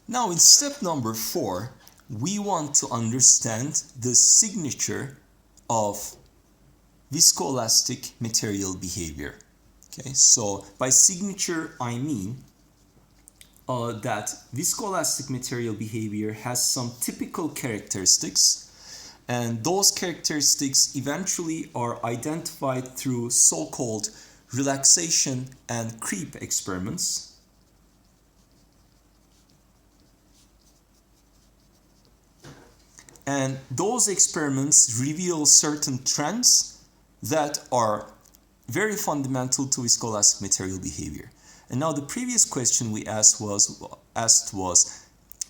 Now in step number 4, we want to understand the signature of viscoelastic material behavior. Okay, so by signature I mean that viscoelastic material behavior has some typical characteristics, and those characteristics eventually are identified through so-called relaxation and creep experiments. And those experiments reveal certain trends that are very fundamental to viscoelastic material behavior. And now the previous question we asked was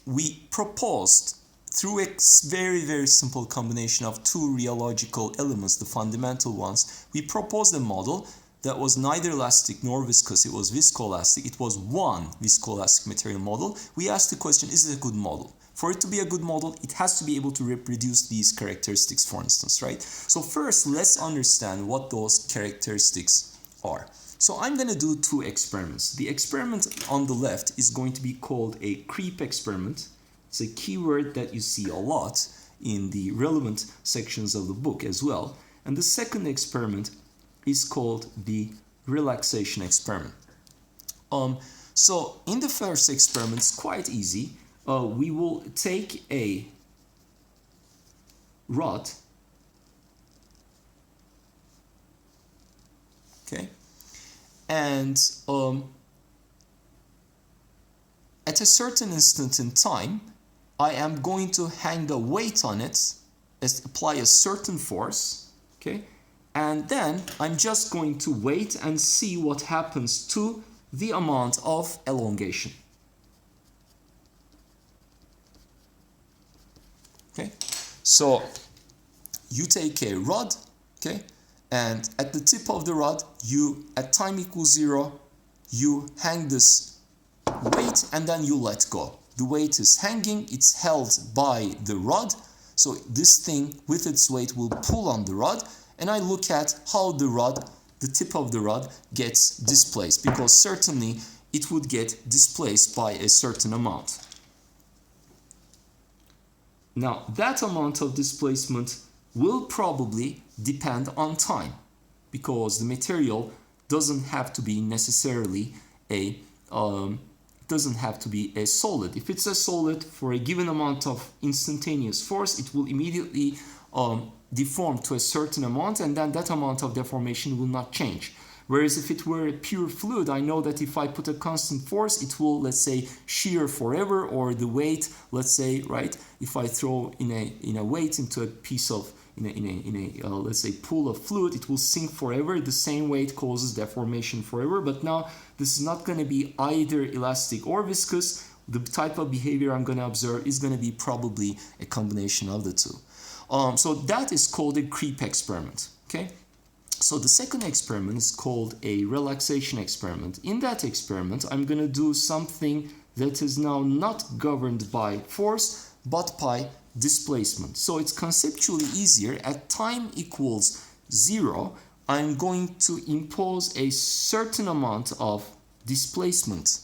we proposed through a very simple combination of two rheological elements, the fundamental ones, we proposed a model that was neither elastic nor viscous. It was viscoelastic. It was one viscoelastic material model. We asked the question, is it a good model? For it to be a good model, it has to be able to reproduce these characteristics, for instance, right? So first, let's understand what those characteristics are. So I'm going to do two experiments. The experiment on the left is going to be called a creep experiment. It's a keyword that you see a lot in the relevant sections of the book as well. And the second experiment is called the relaxation experiment. So in the first experiment, it's quite easy. We will take a rod, okay, and at a certain instant in time, I am going to hang a weight on it, apply a certain force, okay, and then I'm just going to wait and see what happens to the amount of elongation. Okay, so you take a rod, okay, and at the tip of the rod, you at time equals 0, you hang this weight and then you let go. The weight is hanging, it's held by the rod, so this thing with its weight will pull on the rod, and I look at how the tip of the rod gets displaced, because certainly it would get displaced by a certain amount. Now, that amount of displacement will probably depend on time, because the material doesn't have to be necessarily a solid. If it's a solid, for a given amount of instantaneous force, it will immediately deform to a certain amount, and then that amount of deformation will not change. Whereas if it were a pure fluid, I know that if I put a constant force, it will, let's say, shear forever, or the weight, let's say, right, if I throw in a weight into a piece of, let's say, pool of fluid, it will sink forever. The same weight causes deformation forever. But now this is not going to be either elastic or viscous. The type of behavior I'm going to observe is going to be probably a combination of the two. So that is called a creep experiment, okay? So the second experiment is called a relaxation experiment. In that experiment, I'm going to do something that is now not governed by force, but by displacement. So it's conceptually easier. At time equals 0, I'm going to impose a certain amount of displacement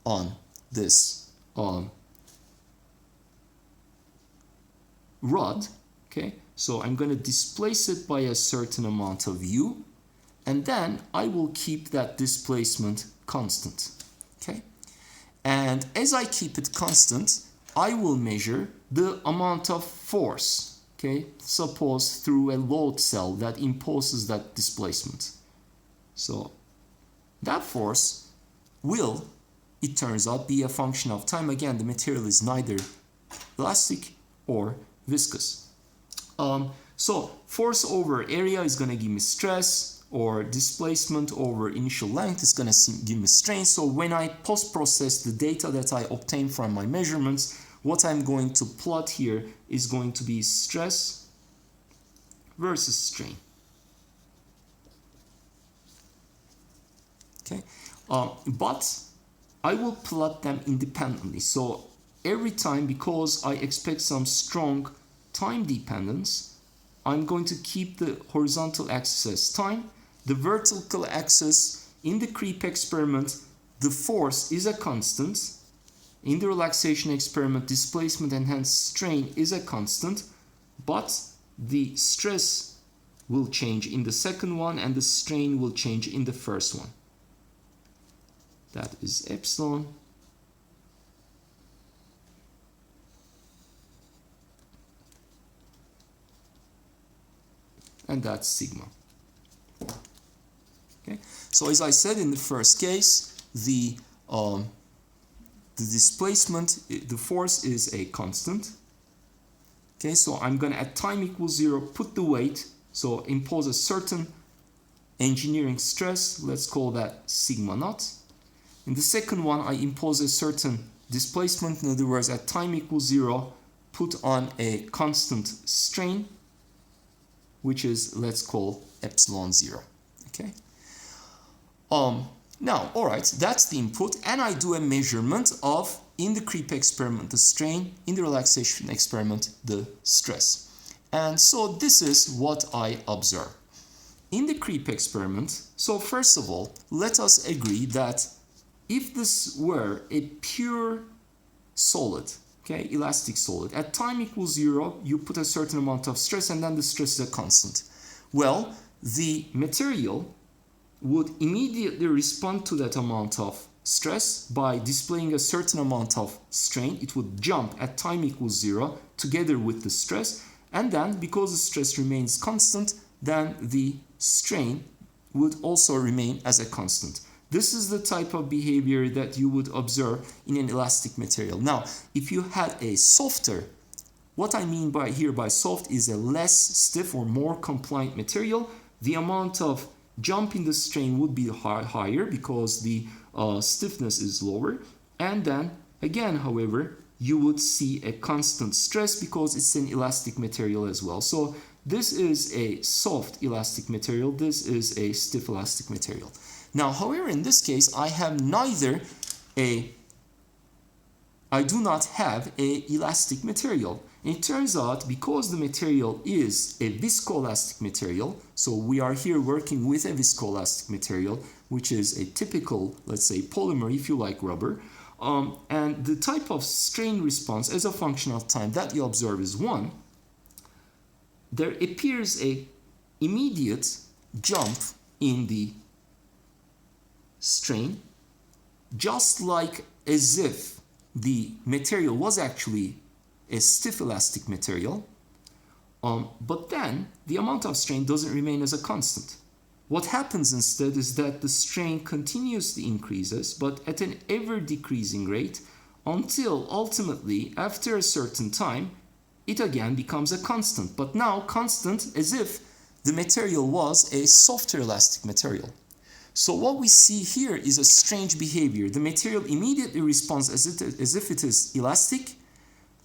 on this rod, okay? So I'm going to displace it by a certain amount of u, and then I will keep that displacement constant, okay? And as I keep it constant, I will measure the amount of force, okay? Suppose through a load cell that imposes that displacement. So that force will, it turns out, be a function of time. Again, the material is neither elastic or viscous. So force over area is going to give me stress, or displacement over initial length is going to give me strain. So when I post-process the data that I obtain from my measurements, what I'm going to plot here is going to be stress versus strain. Okay, but I will plot them independently. So every time, because I expect some strong time dependence, I'm going to keep the horizontal axis as time. The vertical axis, in the creep experiment, the force is a constant. in the relaxation experiment, displacement and hence strain is a constant, but the stress will change in the second one and the strain will change in the first one. That is epsilon. And that's sigma. Okay. So as I said in the first case, the displacement, the force is a constant. Okay, so I'm going to, at time equals 0, put the weight, so impose a certain engineering stress, let's call that sigma naught. In the second one, I impose a certain displacement, in other words, at time equals 0, put on a constant strain, which is, let's call epsilon 0. Okay. Now, all right, that's the input, and I do a measurement of, in the creep experiment, the strain, in the relaxation experiment, the stress. And so this is what I observe. In the creep experiment, so first of all, let us agree that if this were a pure solid, okay, elastic solid, at time equals 0, you put a certain amount of stress and then the stress is a constant. Well, the material would immediately respond to that amount of stress by displaying a certain amount of strain. It would jump at time equals 0 together with the stress, and then because the stress remains constant, then the strain would also remain as a constant. This is the type of behavior that you would observe in an elastic material. Now, if you had a softer, what I mean by here by soft is a less stiff or more compliant material, the amount of jump in the strain would be higher because the stiffness is lower. And then again, however, you would see a constant stress because it's an elastic material as well. So this is a soft elastic material. This is a stiff elastic material. Now, however, in this case, I do not have a elastic material. And it turns out because the material is a viscoelastic material, so we are here working with a viscoelastic material, which is a typical, let's say, polymer, if you like, rubber. And the type of strain response as a function of time that you observe is 1. There appears a immediate jump in the strain, just like as if the material was actually a stiff elastic material, but then the amount of strain doesn't remain as a constant. What happens instead is that the strain continuously increases, but at an ever decreasing rate until ultimately, after a certain time, it again becomes a constant, but now constant as if the material was a softer elastic material. So what we see here is a strange behavior. The material immediately responds as if it is elastic,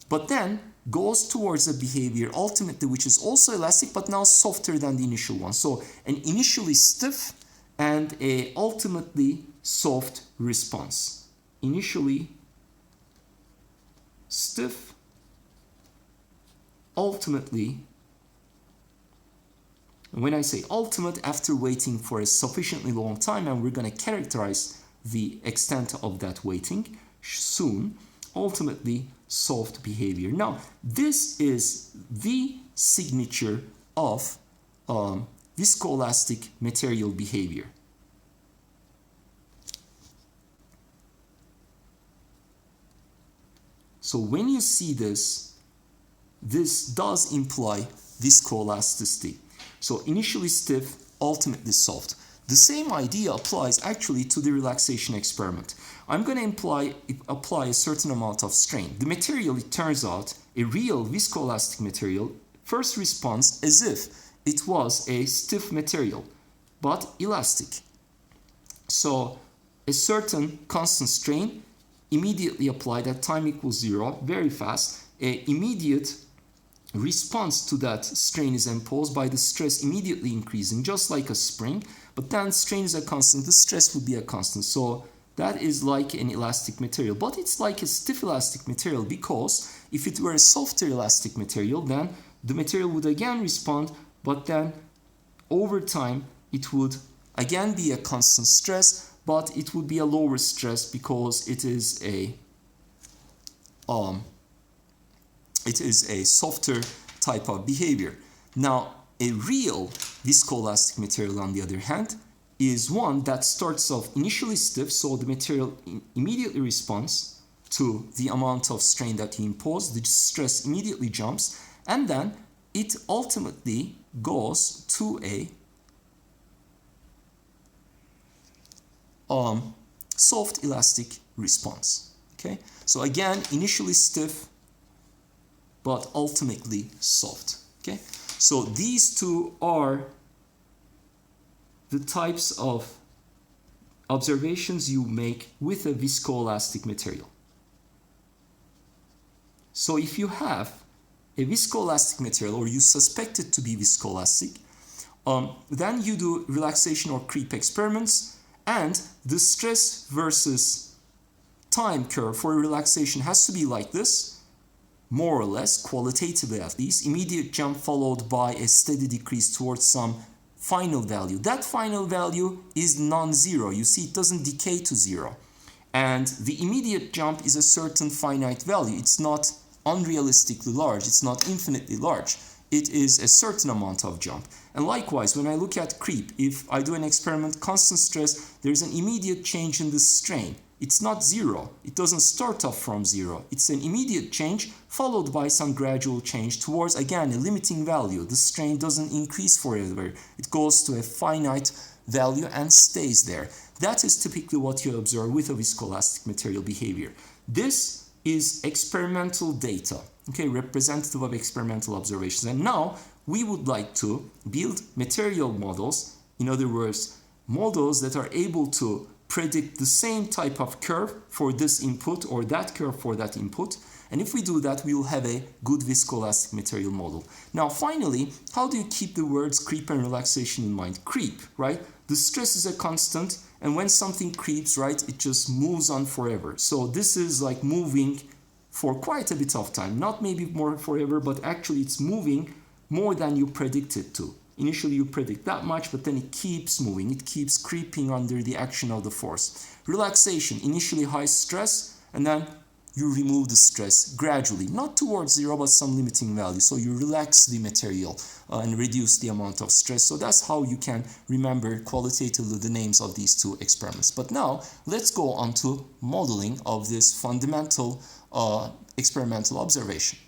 but then goes towards a behavior ultimately which is also elastic but now softer than the initial one. So an initially stiff and a ultimately soft response. Initially stiff, ultimately, when I say ultimate, after waiting for a sufficiently long time, and we're going to characterize the extent of that waiting soon, ultimately soft behavior. Now, this is the signature of viscoelastic material behavior. So when you see this, this does imply viscoelasticity. So initially stiff, ultimately soft. The same idea applies actually to the relaxation experiment. I'm going to apply a certain amount of strain. The material, it turns out, a real viscoelastic material, first responds as if it was a stiff material, but elastic. So a certain constant strain immediately applied at time equals 0, very fast, an immediate response to that strain is imposed by the stress immediately increasing, just like a spring, but then strain is a constant, the stress would be a constant. So that is like an elastic material, but it's like a stiff elastic material because if it were a softer elastic material, then the material would again respond, but then over time it would again be a constant stress, but it would be a lower stress because it is a softer type of behavior. Now, a real viscoelastic material, on the other hand, is one that starts off initially stiff, so the material immediately responds to the amount of strain that you impose, the stress immediately jumps, and then it ultimately goes to a soft elastic response. Okay, so again, initially stiff, but ultimately soft. Okay, so these two are the types of observations you make with a viscoelastic material. So if you have a viscoelastic material, or you suspect it to be viscoelastic, then you do relaxation or creep experiments, and the stress versus time curve for relaxation has to be like this, more or less, qualitatively at least, immediate jump followed by a steady decrease towards some final value. That final value is non-zero. You see, it doesn't decay to zero. And the immediate jump is a certain finite value. It's not unrealistically large. It's not infinitely large. It is a certain amount of jump. And likewise, when I look at creep, if I do an experiment, constant stress, there's an immediate change in the strain. It's not zero. It doesn't start off from zero. It's an immediate change followed by some gradual change towards, again, a limiting value. The strain doesn't increase forever. It goes to a finite value and stays there. That is typically what you observe with a viscoelastic material behavior. This is experimental data, okay, representative of experimental observations. And now we would like to build material models, in other words, models that are able to predict the same type of curve for this input or that curve for that input. And if we do that, we will have a good viscoelastic material model. Now, finally, how do you keep the words creep and relaxation in mind? Creep, right? The stress is a constant, and when something creeps, right, it just moves on forever. So this is like moving for quite a bit of time. Not maybe more forever, but actually it's moving more than you predict it to. Initially you predict that much, but then it keeps moving. It keeps creeping under the action of the force. Relaxation, initially high stress, and then you remove the stress gradually, not towards zero, but some limiting value. So you relax the material and reduce the amount of stress. So that's how you can remember qualitatively the names of these two experiments. But now let's go on to modeling of this fundamental experimental observation.